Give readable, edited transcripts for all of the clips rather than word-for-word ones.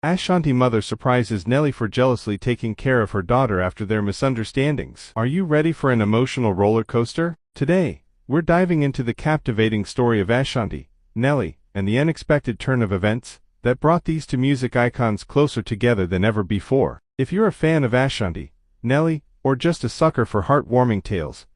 Ashanti mother surprises Nelly for jealously taking care of her daughter after their misunderstandings. Are you ready for an emotional roller coaster? Today, we're diving into the captivating story of Ashanti, Nelly, and the unexpected turn of events that brought these two music icons closer together than ever before. If you're a fan of Ashanti, Nelly, or just a sucker for heartwarming tales,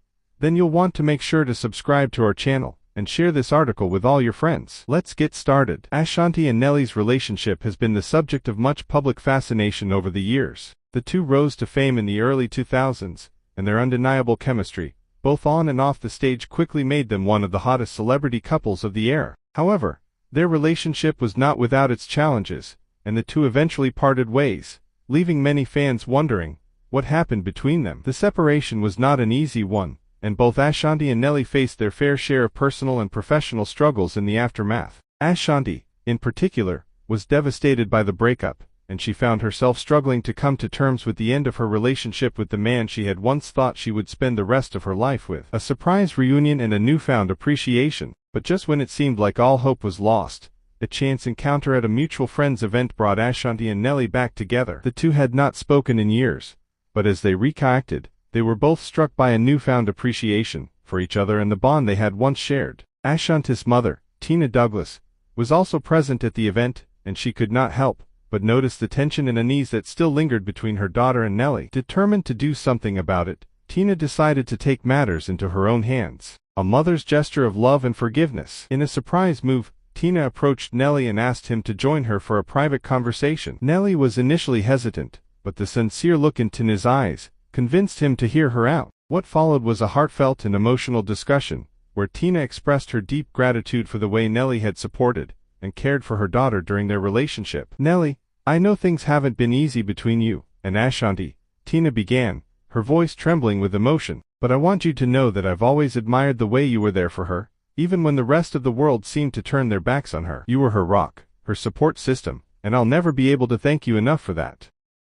then you'll want to make sure to subscribe to our channel and share this article with all your friends. Let's get started. Ashanti and Nelly's relationship has been the subject of much public fascination over the years. The two rose to fame in the early 2000s, and their undeniable chemistry, both on and off the stage, quickly made them one of the hottest celebrity couples of the era. However, their relationship was not without its challenges, and the two eventually parted ways, leaving many fans wondering what happened between them. The separation was not an easy one, and both Ashanti and Nelly faced their fair share of personal and professional struggles in the aftermath. Ashanti, in particular, was devastated by the breakup, and she found herself struggling to come to terms with the end of her relationship with the man she had once thought she would spend the rest of her life with. A surprise reunion and a newfound appreciation, but just when it seemed like all hope was lost, a chance encounter at a mutual friend's event brought Ashanti and Nelly back together. The two had not spoken in years, but as they reconnected, they were both struck by a newfound appreciation for each other and the bond they had once shared. Ashanti's mother, Tina Douglas, was also present at the event, and she could not help but notice the tension and unease that still lingered between her daughter and Nelly. Determined to do something about it, Tina decided to take matters into her own hands, a mother's gesture of love and forgiveness. In a surprise move, Tina approached Nelly and asked him to join her for a private conversation. Nelly was initially hesitant, but the sincere look in Tina's eyes convinced him to hear her out. What followed was a heartfelt and emotional discussion, where Tina expressed her deep gratitude for the way Nelly had supported and cared for her daughter during their relationship. "Nelly, I know things haven't been easy between you and Ashanti," Tina began, her voice trembling with emotion, "but I want you to know that I've always admired the way you were there for her, even when the rest of the world seemed to turn their backs on her. You were her rock, her support system, and I'll never be able to thank you enough for that."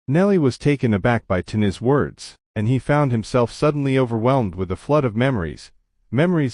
Nelly was taken aback by Tina's words, and he found himself suddenly overwhelmed with a flood of memories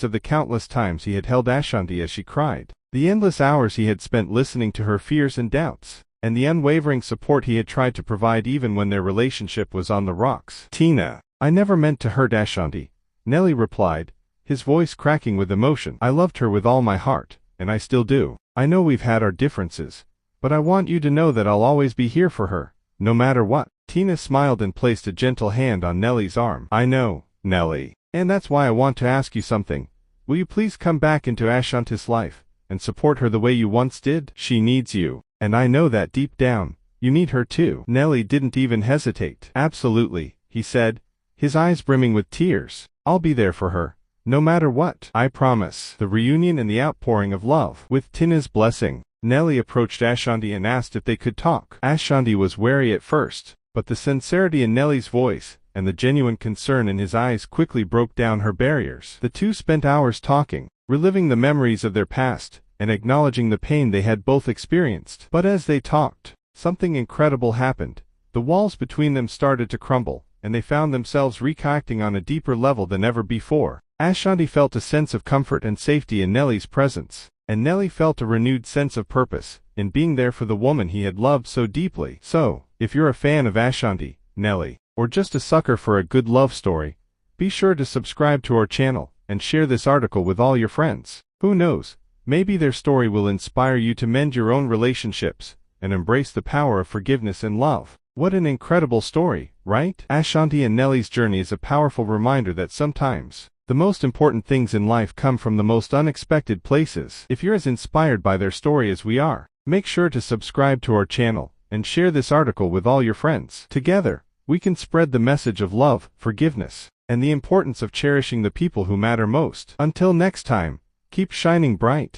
of the countless times he had held Ashanti as she cried, the endless hours he had spent listening to her fears and doubts, and the unwavering support he had tried to provide even when their relationship was on the rocks. "Tina, I never meant to hurt Ashanti," Nelly replied, his voice cracking with emotion. "I loved her with all my heart, and I still do. I know we've had our differences, but I want you to know that I'll always be here for her, no matter what." Tina smiled and placed a gentle hand on Nelly's arm. "I know, Nelly, and that's why I want to ask you something. Will you please come back into Ashanti's life and support her the way you once did? She needs you, and I know that deep down, you need her too." Nelly didn't even hesitate. "Absolutely," he said, his eyes brimming with tears. "I'll be there for her, no matter what. I promise." The reunion and the outpouring of love. With Tina's blessing, Nelly approached Ashanti and asked if they could talk. Ashanti was wary at first, but the sincerity in Nelly's voice and the genuine concern in his eyes quickly broke down her barriers. The two spent hours talking, reliving the memories of their past and acknowledging the pain they had both experienced. But as they talked, something incredible happened. The walls between them started to crumble, and they found themselves reconnecting on a deeper level than ever before. Ashanti felt a sense of comfort and safety in Nelly's presence, and Nelly felt a renewed sense of purpose in being there for the woman he had loved so deeply. So, if you're a fan of Ashanti, Nelly, or just a sucker for a good love story, be sure to subscribe to our channel and share this article with all your friends. Who knows, maybe their story will inspire you to mend your own relationships and embrace the power of forgiveness and love. What an incredible story, right? Ashanti and Nelly's journey is a powerful reminder that sometimes the most important things in life come from the most unexpected places. If you're as inspired by their story as we are, make sure to subscribe to our channel and share this article with all your friends. Together, we can spread the message of love, forgiveness, and the importance of cherishing the people who matter most. Until next time, keep shining bright.